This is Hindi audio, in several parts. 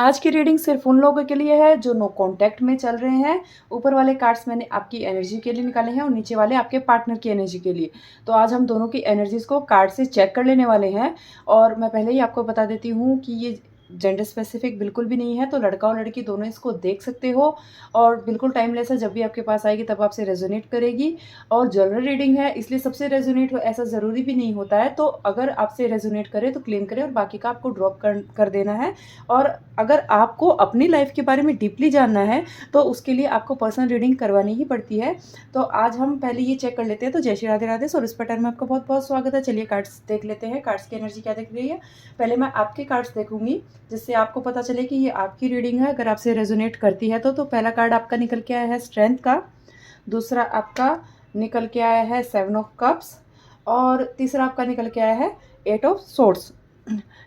आज की रीडिंग सिर्फ उन लोगों के लिए है जो नो कांटेक्ट में चल रहे हैं। ऊपर वाले कार्ड्स मैंने आपकी एनर्जी के लिए निकाले हैं और नीचे वाले आपके पार्टनर की एनर्जी के लिए। तो आज हम दोनों की एनर्जीज को कार्ड से चेक कर लेने वाले हैं। और मैं पहले ही आपको बता देती हूँ कि ये जेंडर स्पेसिफिक बिल्कुल भी नहीं है, तो लड़का और लड़की दोनों इसको देख सकते हो। और बिल्कुल टाइमलेस है, जब भी आपके पास आएगी तब आपसे रेजोनेट करेगी। और जनरल रीडिंग है, इसलिए सबसे रेजोनेट हो ऐसा ज़रूरी भी नहीं होता है। तो अगर आपसे रेजोनेट करे तो क्लेम करें और बाकी का आपको ड्रॉप कर देना है। और अगर आपको अपनी लाइफ के बारे में डीपली जानना है तो उसके लिए आपको पर्सनल रीडिंग करवानी ही पड़ती है। तो आज हम पहले ये चेक कर लेते हैं। तो जय श्री राधे राधे। सो इस पैटर्न में आपका बहुत बहुत स्वागत है। चलिए कार्ड्स देख लेते हैं, कार्ड्स की एनर्जी क्या दिख रही है। पहले मैं आपके कार्ड्स देखूंगी जिससे आपको पता चले कि ये आपकी रीडिंग है। अगर आपसे रेजोनेट करती है तो पहला कार्ड आपका निकल के आया है स्ट्रेंथ का, दूसरा आपका निकल के आया है 7 ऑफ कप्स और तीसरा आपका निकल के आया है 8 ऑफ सोर्ड्स।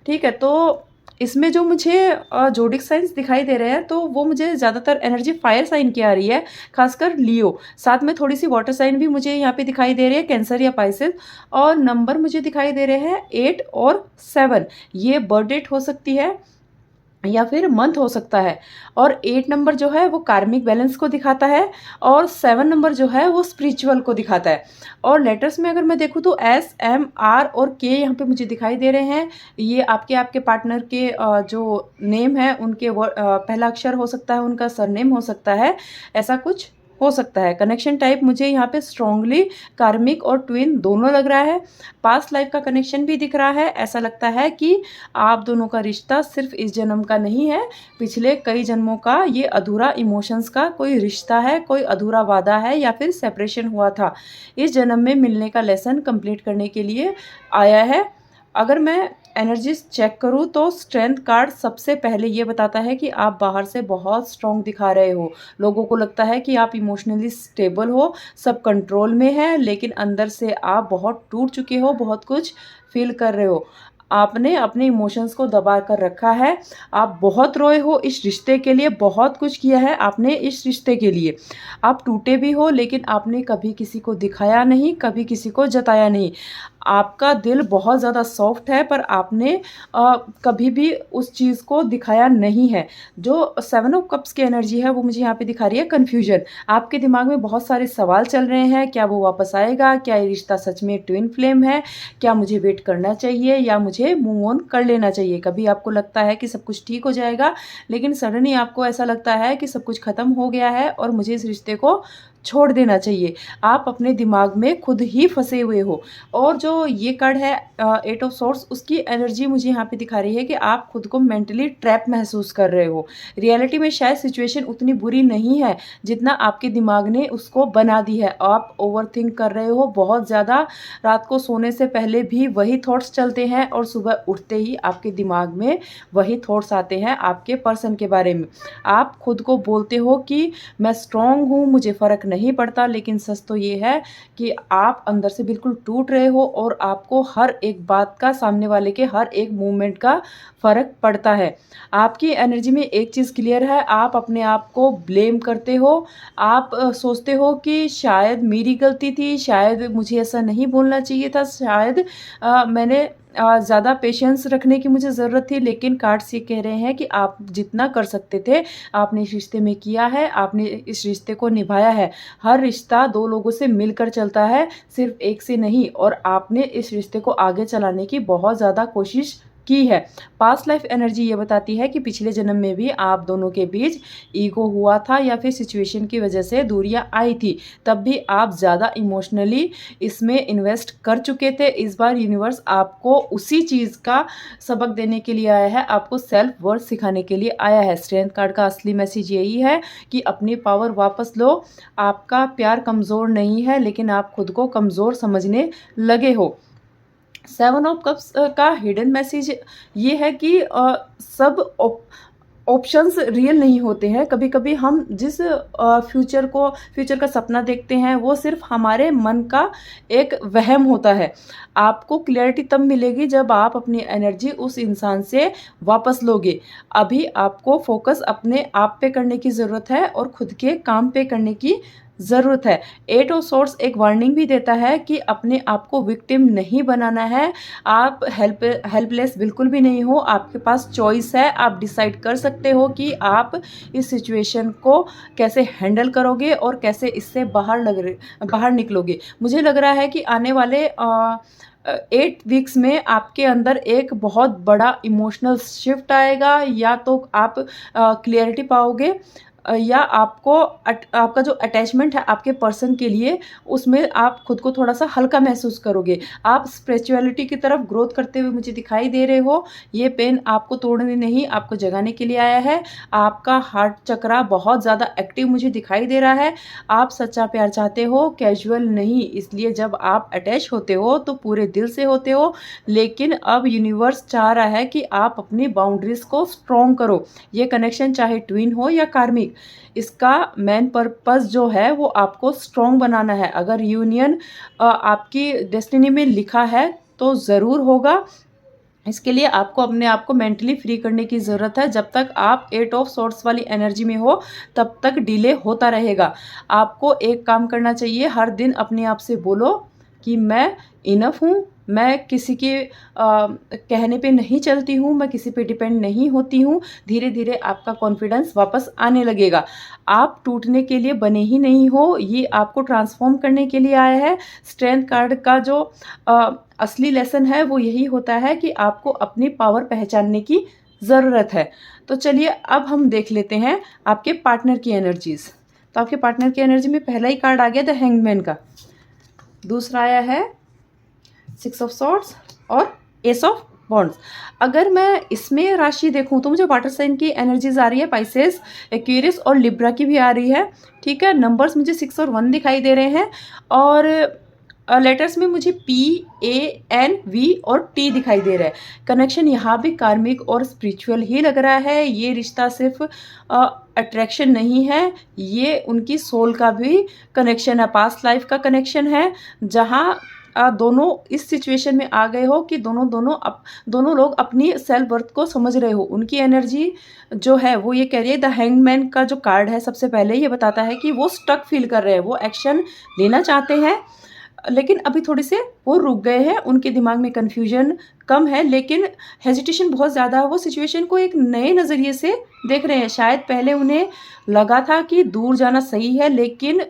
ठीक है, तो इसमें जो मुझे जोडिक साइंस दिखाई दे रहे हैं तो वो मुझे ज़्यादातर एनर्जी फायर साइन की आ रही है, खासकर लियो। साथ में थोड़ी सी वाटर साइन भी मुझे यहाँ पे दिखाई दे रही है, कैंसर या पाइसेस। और नंबर मुझे दिखाई दे रहे हैं 8 और 7। ये बर्थ डेट हो सकती है या फिर मंथ हो सकता है। और 8 नंबर जो है वो कार्मिक बैलेंस को दिखाता है और 7 नंबर जो है वो स्पिरिचुअल को दिखाता है। और लेटर्स में अगर मैं देखूँ तो एस, एम, आर और के यहाँ पे मुझे दिखाई दे रहे हैं। ये आपके पार्टनर के जो नेम है उनके पहला अक्षर हो सकता है, उनका सरनेम हो सकता है, ऐसा कुछ हो सकता है। कनेक्शन टाइप मुझे यहाँ पे स्ट्रांगली कार्मिक और ट्विन दोनों लग रहा है। पास्ट लाइफ का कनेक्शन भी दिख रहा है। ऐसा लगता है कि आप दोनों का रिश्ता सिर्फ इस जन्म का नहीं है, पिछले कई जन्मों का ये अधूरा इमोशंस का कोई रिश्ता है, कोई अधूरा वादा है या फिर सेपरेशन हुआ था। इस जन्म में मिलने का लेसन कंप्लीट करने के लिए आया है। अगर मैं एनर्जीज चेक करूँ तो स्ट्रेंथ कार्ड सबसे पहले ये बताता है कि आप बाहर से बहुत स्ट्रॉन्ग दिखा रहे हो। लोगों को लगता है कि आप इमोशनली स्टेबल हो, सब कंट्रोल में है, लेकिन अंदर से आप बहुत टूट चुके हो, बहुत कुछ फील कर रहे हो। आपने अपने इमोशंस को दबा कर रखा है। आप बहुत रोए हो इस रिश्ते के लिए, बहुत कुछ किया है आपने इस रिश्ते के लिए। आप टूटे भी हो लेकिन आपने कभी किसी को दिखाया नहीं, कभी किसी को जताया नहीं। आपका दिल बहुत ज़्यादा सॉफ्ट है पर आपने कभी भी उस चीज़ को दिखाया नहीं है। जो 7 ऑफ कप्स की एनर्जी है वो मुझे यहाँ पे दिखा रही है कन्फ्यूजन। आपके दिमाग में बहुत सारे सवाल चल रहे हैं। क्या वो वापस आएगा? क्या ये रिश्ता सच में ट्विन फ्लेम है? क्या मुझे वेट करना चाहिए या मुझे मूव ऑन कर लेना चाहिए? कभी आपको लगता है कि सब कुछ ठीक हो जाएगा, लेकिन सडनली आपको ऐसा लगता है कि सब कुछ ख़त्म हो गया है और मुझे इस रिश्ते को छोड़ देना चाहिए। आप अपने दिमाग में खुद ही फंसे हुए हो। और जो ये कार्ड है 8 ऑफ सोर्ड्स, उसकी एनर्जी मुझे यहाँ पे दिखा रही है कि आप खुद को मेंटली ट्रैप महसूस कर रहे हो। रियलिटी में शायद सिचुएशन उतनी बुरी नहीं है जितना आपके दिमाग ने उसको बना दी है। आप ओवर थिंक कर रहे हो बहुत ज़्यादा। रात को सोने से पहले भी वही थॉट्स चलते हैं और सुबह उठते ही आपके दिमाग में वही थॉट्स आते हैं आपके पर्सन के बारे में। आप खुद को बोलते हो कि मैं स्ट्रॉन्ग हूँ, मुझे फ़र्क नहीं पड़ता, लेकिन सच तो ये है कि आप अंदर से बिल्कुल टूट रहे हो और आपको हर एक बात का, सामने वाले के हर एक मूवमेंट का फ़र्क पड़ता है। आपकी एनर्जी में एक चीज़ क्लियर है, आप अपने आप को ब्लेम करते हो। आप सोचते हो कि शायद मेरी गलती थी, शायद मुझे ऐसा नहीं बोलना चाहिए था, शायद मैंने ज़्यादा पेशेंस रखने की मुझे ज़रूरत थी। लेकिन कार्ड्स ये कह रहे हैं कि आप जितना कर सकते थे आपने इस रिश्ते में किया है, आपने इस रिश्ते को निभाया है। हर रिश्ता 2 लोगों से मिलकर चलता है, सिर्फ एक से नहीं। और आपने इस रिश्ते को आगे चलाने की बहुत ज़्यादा कोशिश की है। पास्ट लाइफ एनर्जी ये बताती है कि पिछले जन्म में भी आप दोनों के बीच ईगो हुआ था या फिर सिचुएशन की वजह से दूरियां आई थी। तब भी आप ज़्यादा इमोशनली इसमें इन्वेस्ट कर चुके थे। इस बार यूनिवर्स आपको उसी चीज़ का सबक देने के लिए आया है, आपको सेल्फ वर्थ सिखाने के लिए आया है। स्ट्रेंथ कार्ड का असली मैसेज यही है कि अपनी पावर वापस लो। आपका प्यार कमज़ोर नहीं है, लेकिन आप खुद को कमज़ोर समझने लगे हो। 7 ऑफ कप्स का हिडन मैसेज ये है कि सब ऑप्शंस रियल नहीं होते हैं। कभी कभी हम जिस फ्यूचर का सपना देखते हैं वो सिर्फ हमारे मन का एक वहम होता है। आपको क्लैरिटी तब मिलेगी जब आप अपनी एनर्जी उस इंसान से वापस लोगे। अभी आपको फोकस अपने आप पे करने की ज़रूरत है और खुद के काम पे करने की ज़रूरत है। 8 ऑफ सोर्ड्स एक वार्निंग भी देता है कि अपने आप को विक्टिम नहीं बनाना है। आप हेल्पलेस बिल्कुल भी नहीं हो, आपके पास चॉइस है, आप डिसाइड कर सकते हो कि आप इस सिचुएशन को कैसे हैंडल करोगे और कैसे इससे बाहर निकलोगे। मुझे लग रहा है कि आने वाले 8 वीक्स में आपके अंदर एक बहुत बड़ा इमोशनल शिफ्ट आएगा, या तो आप क्लैरिटी पाओगे, या आपका जो अटैचमेंट है आपके पर्सन के लिए, उसमें आप खुद को थोड़ा-सा हल्का महसूस करोगे। आप स्पिरिचुअलिटी की तरफ ग्रोथ करते हुए मुझे दिखाई दे रहे हो। ये पेन आपको तोड़ने नहीं, आपको जगाने के लिए आया है। आपका हार्ट चक्रा बहुत ज़्यादा एक्टिव मुझे दिखाई दे रहा है। आप सच्चा प्यार चाहते हो, कैजुअल नहीं। इसलिए जब आप अटैच होते हो तो पूरे दिल से होते हो, लेकिन अब यूनिवर्स चाह रहा है कि आप अपनी बाउंड्रीज़ को स्ट्रॉन्ग करो। ये कनेक्शन चाहे ट्विन हो या कार्मिक, इसका मेन पर्पस जो है वो आपको स्ट्रॉन्ग बनाना है। अगर यूनियन आपकी डेस्टिनी में लिखा है तो ज़रूर होगा। इसके लिए आपको अपने आप को मेंटली फ्री करने की ज़रूरत है। जब तक आप 8 ऑफ सोर्ड्स वाली एनर्जी में हो तब तक डिले होता रहेगा। आपको एक काम करना चाहिए, हर दिन अपने आप से बोलो कि मैं इनफ हूँ, मैं किसी के कहने पे नहीं चलती हूँ, मैं किसी पे डिपेंड नहीं होती हूँ। धीरे-धीरे आपका कॉन्फिडेंस वापस आने लगेगा। आप टूटने के लिए बने ही नहीं हो, ये आपको ट्रांसफ़ॉर्म करने के लिए आया है। स्ट्रेंथ कार्ड का जो असली लेसन है वो यही होता है कि आपको अपनी पावर पहचानने की ज़रूरत है। तो चलिए अब हम देख लेते हैं आपके पार्टनर की एनर्जीज़। तो आपके पार्टनर की एनर्जी में पहला ही कार्ड आ गया द हैंग्ड का। दूसरा आया है 6 ऑफ सॉर्ड्स और एस ऑफ वॉन्ड्स। अगर मैं इसमें राशि देखूं तो मुझे वाटर साइन की एनर्जीज आ रही है, पाइसेस, एक्वेरियस और लिब्रा की भी आ रही है। ठीक है, नंबर्स मुझे 6 और 1 दिखाई दे रहे हैं, और लेटर्स में मुझे PANV और T दिखाई दे रहा है। कनेक्शन यहाँ भी कार्मिक और स्पिरिचुअल ही लग रहा है। ये रिश्ता सिर्फ अट्रैक्शन नहीं है, ये उनकी सोल का भी कनेक्शन है, पास्ट लाइफ का कनेक्शन है, जहाँ दोनों इस सिचुएशन में आ गए हो कि दोनों लोग अपनी सेल्फ वर्थ को समझ रहे हो। उनकी एनर्जी जो है वो ये कह रही है, द हैंगमैन का जो कार्ड है सबसे पहले ये बताता है कि वो स्टक फील कर रहे हैं, वो एक्शन लेना चाहते हैं लेकिन अभी थोड़े से वो रुक गए हैं, उनके दिमाग में कन्फ्यूजन कम है लेकिन हेजिटेशन बहुत ज़्यादा है। वो सिचुएशन को एक नए नज़रिए से देख रहे हैं। शायद पहले उन्हें लगा था कि दूर जाना सही है, लेकिन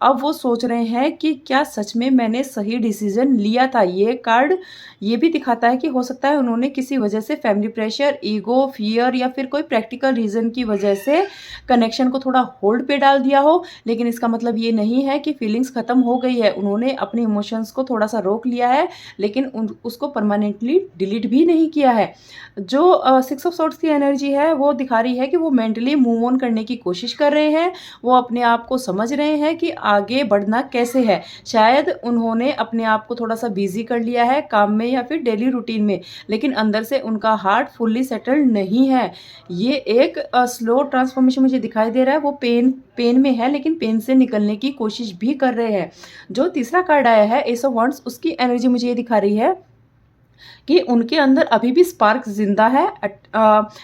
अब वो सोच रहे हैं कि क्या सच में मैंने सही डिसीजन लिया था। ये कार्ड ये भी दिखाता है कि हो सकता है उन्होंने किसी वजह से फैमिली प्रेशर, ईगो, फियर या फिर कोई प्रैक्टिकल रीज़न की वजह से कनेक्शन को थोड़ा होल्ड पे डाल दिया हो, लेकिन इसका मतलब ये नहीं है कि फीलिंग्स ख़त्म हो गई है। उन्होंने अपने इमोशंस को थोड़ा सा रोक लिया है, लेकिन उसको परमानेंटली डिलीट भी नहीं किया है। जो 6 ऑफ सॉर्ड्स की एनर्जी है वो दिखा रही है कि वो मेंटली मूव ऑन करने की कोशिश कर रहे हैं। वो अपने आप को समझ रहे हैं कि आगे बढ़ना कैसे है। शायद उन्होंने अपने आप को थोड़ा सा बिजी कर लिया है काम में या फिर डेली रूटीन में, लेकिन अंदर से उनका हार्ट फुल्ली सेटल्ड नहीं है। ये एक स्लो ट्रांसफॉर्मेशन मुझे दिखाई दे रहा है। वो पेन में है, लेकिन पेन से निकलने की कोशिश भी कर रहे हैं। जो तीसरा कार्ड आया है एस ऑफ वॉन्ड्स, उसकी एनर्जी मुझे ये दिखा रही है कि उनके अंदर अभी भी स्पार्क जिंदा है,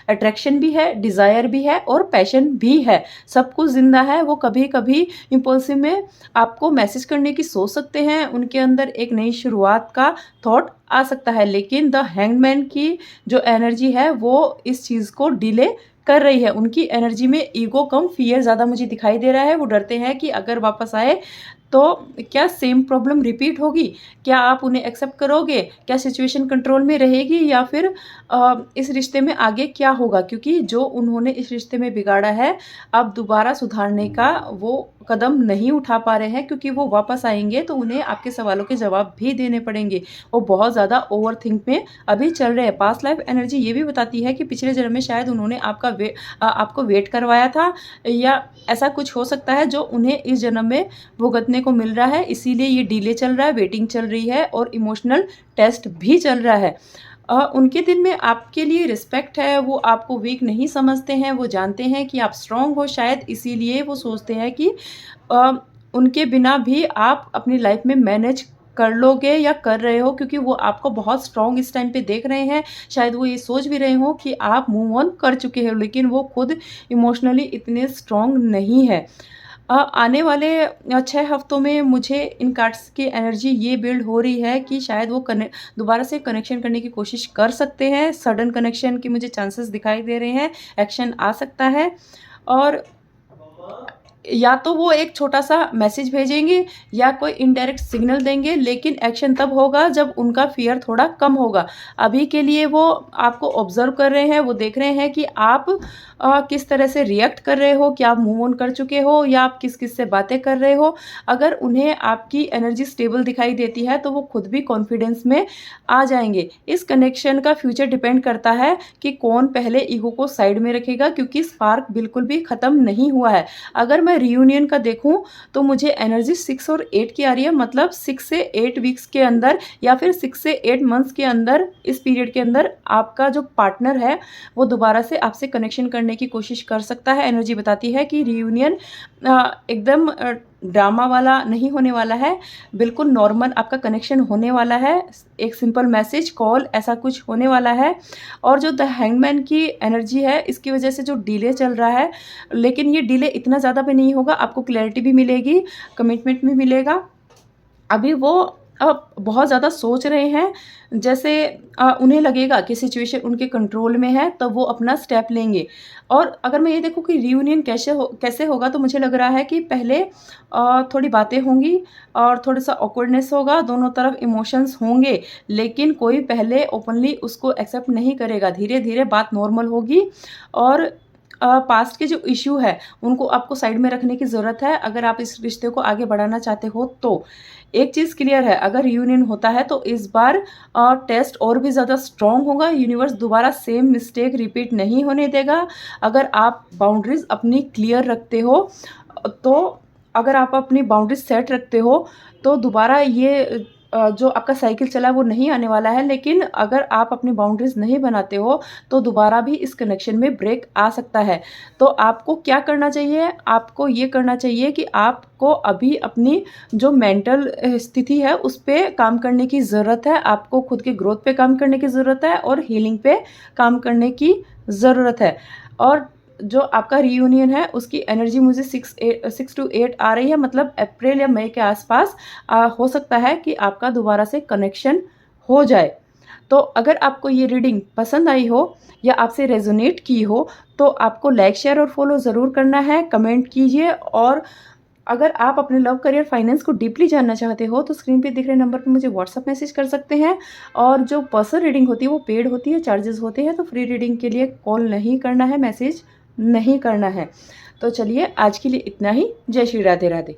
अट्रैक्शन भी है, डिज़ायर भी है और पैशन भी है। सब कुछ जिंदा है। वो कभी कभी इम्पल्सिव में आपको मैसेज करने की सोच सकते हैं। उनके अंदर एक नई शुरुआत का थॉट आ सकता है, लेकिन द हैंगमैन की जो एनर्जी है वो इस चीज़ को डिले कर रही है। उनकी एनर्जी में ईगो कम फियर ज़्यादा मुझे दिखाई दे रहा है। वो डरते हैं कि अगर वापस आए तो क्या सेम प्रॉब्लम रिपीट होगी, क्या आप उन्हें एक्सेप्ट करोगे, क्या सिचुएशन कंट्रोल में रहेगी, या फिर इस रिश्ते में आगे क्या होगा। क्योंकि जो उन्होंने इस रिश्ते में बिगाड़ा है, अब दोबारा सुधारने का वो कदम नहीं उठा पा रहे हैं, क्योंकि वो वापस आएंगे तो उन्हें आपके सवालों के जवाब भी देने पड़ेंगे। वो बहुत ज़्यादा ओवर थिंक में अभी चल रहे हैं। पास्ट लाइफ एनर्जी ये भी बताती है कि पिछले जन्म में शायद उन्होंने आपको वेट करवाया था, या ऐसा कुछ हो सकता है जो उन्हें इस जन्म में भुगतने को मिल रहा है। इसीलिए ये डिले चल रहा है, वेटिंग चल रही है और इमोशनल टेस्ट भी चल रहा है। उनके दिल में आपके लिए रिस्पेक्ट है। वो आपको वीक नहीं समझते हैं। वो जानते हैं कि आप स्ट्रांग हो। शायद इसीलिए वो सोचते हैं कि उनके बिना भी आप अपनी लाइफ में मैनेज कर लोगे या कर रहे हो, क्योंकि वो आपको बहुत स्ट्रांग इस टाइम पे देख रहे हैं। शायद वो ये सोच भी रहे हो कि आप मूव ऑन कर चुके हो, लेकिन वो खुद इमोशनली इतने स्ट्रांग नहीं है। आने वाले 6 हफ्तों में मुझे इन कार्ड्स की एनर्जी ये बिल्ड हो रही है कि शायद वो दोबारा से कनेक्शन करने की कोशिश कर सकते हैं। सडन कनेक्शन के मुझे चांसेस दिखाई दे रहे हैं, एक्शन आ सकता है और या तो वो एक छोटा-सा मैसेज भेजेंगे या कोई इनडायरेक्ट सिग्नल देंगे, लेकिन एक्शन तब होगा जब उनका फ़ियर थोड़ा कम होगा। अभी के लिए वो आपको ऑब्ज़र्व कर रहे हैं, वो देख रहे हैं कि आप किस तरह से रिएक्ट कर रहे हो, क्या आप मूव ऑन कर चुके हो या आप किस-किस से बातें कर रहे हो। अगर उन्हें आपकी एनर्जी स्टेबल दिखाई देती है, तो वो खुद भी कॉन्फिडेंस में आ जाएँगे। इस कनेक्शन का फ्यूचर डिपेंड करता है कि कौन पहले ईगो को साइड में रखेगा, क्योंकि स्पार्क बिल्कुल भी ख़त्म नहीं हुआ है। अगर मैं रियूनियन का देखूँ तो मुझे एनर्जी 6 और 8 की आ रही है, मतलब 6 से 8 वीक्स के अंदर या फिर 6 से 8 मंथ्स के अंदर, इस पीरियड के अंदर आपका जो पार्टनर है वो दोबारा से आपसे कनेक्शन करने की कोशिश कर सकता है। एनर्जी बताती है कि रियूनियन एकदम ड्रामा वाला नहीं होने वाला है, बिल्कुल नॉर्मल आपका कनेक्शन होने वाला है। एक सिंपल मैसेज, कॉल, ऐसा कुछ होने वाला है। और जो द हैंगमैन की एनर्जी है, इसकी वजह से जो डिले चल रहा है, लेकिन ये डिले इतना ज़्यादा भी नहीं होगा, आपको क्लैरिटी भी मिलेगी, कमिटमेंट भी मिलेगा। अभी वो बहुत ज़्यादा सोच रहे हैं, जैसे उन्हें लगेगा कि सिचुएशन उनके कंट्रोल में है, तब वो अपना स्टेप लेंगे। और अगर मैं ये देखूँ कि रियूनियन कैसे होगा, तो मुझे लग रहा है कि पहले थोड़ी बातें होंगी और थोड़ा-सा ऑकवर्डनेस होगा, दोनों तरफ इमोशंस होंगे, लेकिन कोई पहले ओपनली उसको एक्सेप्ट नहीं करेगा। धीरे-धीरे बात नॉर्मल होगी और पास्ट के जो इश्यू है, उनको आपको साइड में रखने की ज़रूरत है, अगर आप इस रिश्ते को आगे बढ़ाना चाहते हो तो। एक चीज़ क्लियर है, अगर रियूनियन होता है तो इस बार टेस्ट और भी ज़्यादा स्ट्रॉन्ग होगा, यूनिवर्स दोबारा सेम मिस्टेक रिपीट नहीं होने देगा। अगर आप बाउंड्रीज़ अपनी क्लियर रखते हो, तो अगर आप अपनी बाउंड्रीज़ सेट रखते हो, तो दोबारा ये जो आपका साइकिल चला है वो नहीं आने वाला है। लेकिन अगर आप अपनी बाउंड्रीज़ नहीं बनाते हो, तो दोबारा भी इस कनेक्शन में ब्रेक आ सकता है। तो आपको क्या करना चाहिए? आपको ये करना चाहिए कि आपको अभी अपनी जो मेंटल स्थिति है, उस पे काम करने की ज़रूरत है। आपको खुद के ग्रोथ पे काम करने की ज़रूरत है और हीलिंग पे काम करने की ज़रूरत है। और जो आपका रियूनियन है, उसकी एनर्जी मुझे 6 टू 8 आ रही है, मतलब अप्रैल या मई के आसपास हो सकता है कि आपका दोबारा से कनेक्शन हो जाए। तो अगर आपको ये रीडिंग पसंद आई हो या आपसे रेज़ोनेट की हो, तो आपको लाइक, शेयर और फॉलो ज़रूर करना है, कमेंट कीजिए। और अगर आप अपने लव, करियर, फाइनेंस को डीपली जानना चाहते हो, तो स्क्रीन पे दिख रहे नंबर पर मुझे व्हाट्सएप मैसेज कर सकते हैं। और जो पर्सनल रीडिंग होती है वो पेड होती है, चार्जेस होते हैं, तो फ्री रीडिंग के लिए कॉल नहीं करना है, मैसेज नहीं करना है। तो चलिए, आज के लिए इतना ही। जय श्री राधे राधे।